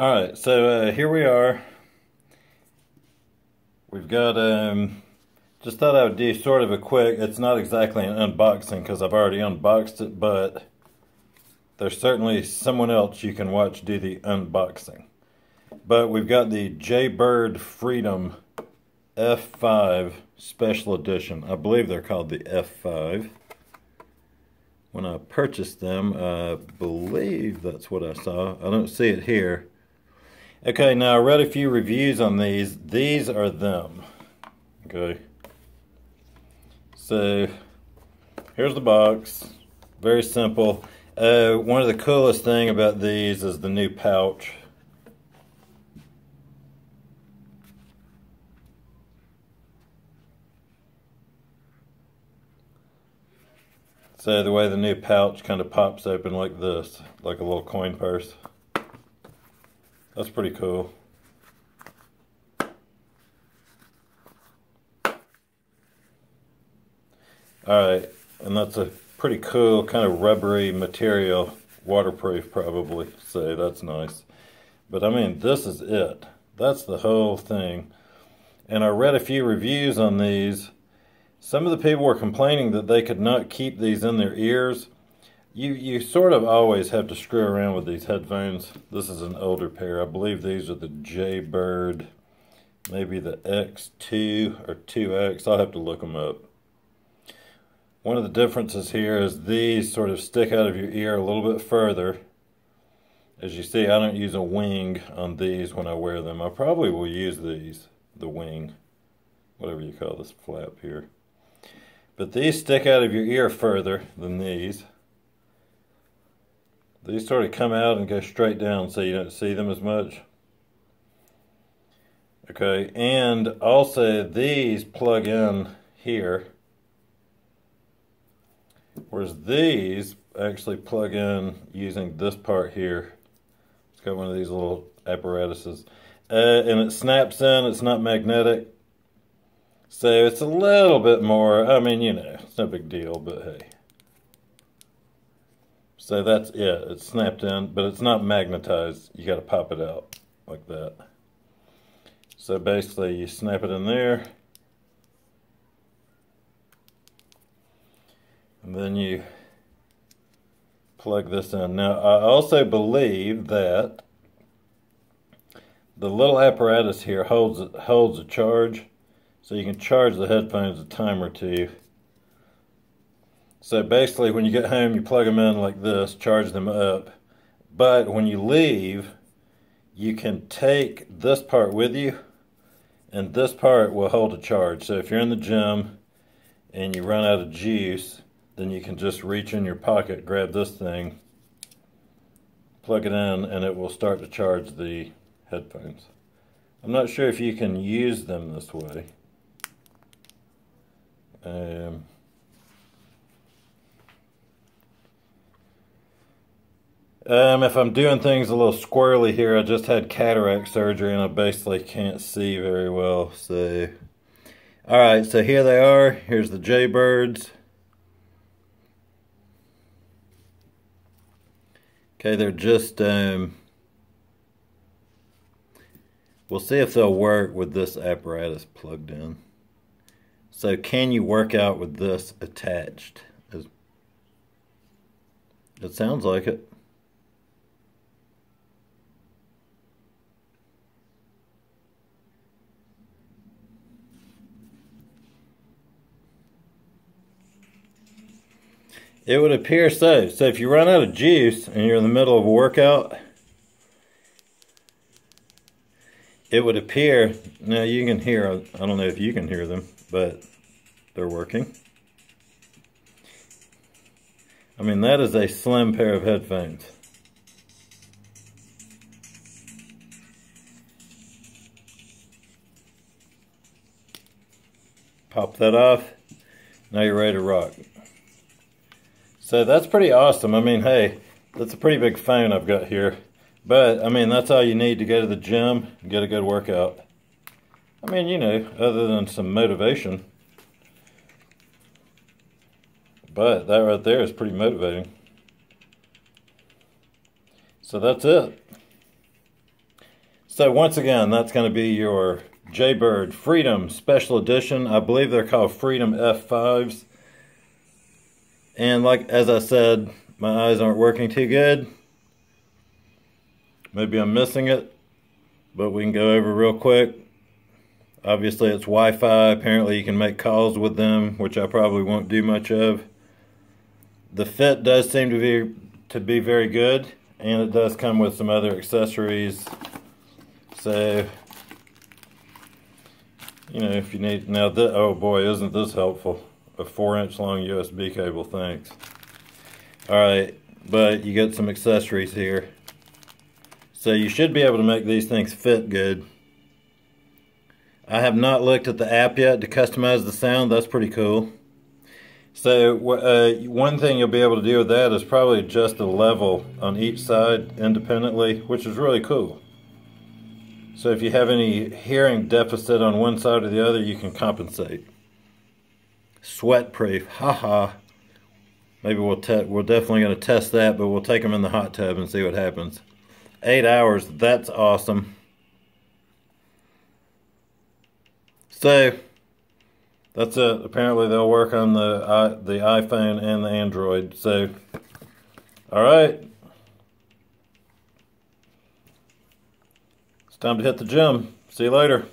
Alright, so here we are. We've got, just thought I would do sort of a quick, it's not exactly an unboxing because I've already unboxed it, but there's certainly someone else you can watch do the unboxing. But we've got the Jaybird Freedom F5 Special Edition. I believe they're called the F5. When I purchased them, I believe that's what I saw. I don't see it here. Okay, now I read a few reviews on these. These are them. Okay. So, here's the box. Very simple. One of the coolest thing about these is the new pouch. So the way the new pouch kind of pops open like this, like a little coin purse. That's pretty cool. Alright, and that's a pretty cool kind of rubbery material, waterproof probably, so that's nice. But I mean, this is it. That's the whole thing. And I read a few reviews on these. Some of the people were complaining that they could not keep these in their ears. You sort of always have to screw around with these headphones. This is an older pair. I believe these are the Jaybird, maybe the X2 or 2X. I'll have to look them up. One of the differences here is these sort of stick out of your ear a little bit further. As you see, I don't use a wing on these when I wear them. I probably will use these, the wing, whatever you call this flap here. But these stick out of your ear further than these. These sort of come out and go straight down so you don't see them as much. Okay, and also these plug in here, whereas these actually plug in using this part here. It's got one of these little apparatuses. And it snaps in, it's not magnetic. So it's a little bit more, I mean, you know, it's no big deal, but hey. So that's it, it's snapped in, but it's not magnetized. You got to pop it out like that. So basically you snap it in there. And then you plug this in. Now I also believe that the little apparatus here holds a charge. So you can charge the headphones a time or two. So basically when you get home you plug them in like this, charge them up. But when you leave, you can take this part with you and this part will hold a charge. So if you're in the gym and you run out of juice, then you can just reach in your pocket, grab this thing, plug it in, and it will start to charge the headphones. I'm not sure if you can use them this way. If I'm doing things a little squirrely here, I just had cataract surgery and I basically can't see very well. So, alright, so here they are. Here's the Jaybirds. Okay, they're just, we'll see if they'll work with this apparatus plugged in. So can you work out with this attached? It sounds like it. It would appear so. So if you run out of juice and you're in the middle of a workout, it would appear, now you can hear, I don't know if you can hear them, but they're working. I mean, that is a slim pair of headphones. Pop that off. Now you're ready to rock. So that's pretty awesome. I mean, hey, that's a pretty big phone I've got here. But, I mean, that's all you need to go to the gym and get a good workout. I mean, you know, other than some motivation. But that right there is pretty motivating. So that's it. So once again, that's going to be your Jaybird Freedom Special Edition. I believe they're called Freedom F5s. And like as I said, my eyes aren't working too good. Maybe I'm missing it, but we can go over real quick. Obviously it's Wi-Fi. Apparently you can make calls with them, which I probably won't do much of. The fit does seem to be very good, and it does come with some other accessories. So, you know, if you need, now this, oh boy, isn't this helpful. A 4-inch long USB cable, thanks. Alright, but you get some accessories here. So you should be able to make these things fit good. I have not looked at the app yet to customize the sound. That's pretty cool. So one thing you'll be able to do with that is probably adjust the level on each side independently, which is really cool. So if you have any hearing deficit on one side or the other, you can compensate. Sweat proof, haha. Maybe we're definitely going to test that, but we'll take them in the hot tub and see what happens. 8 hours, that's awesome. So that's it. Apparently they'll work on the iPhone and the Android. So, all right. It's time to hit the gym. See you later.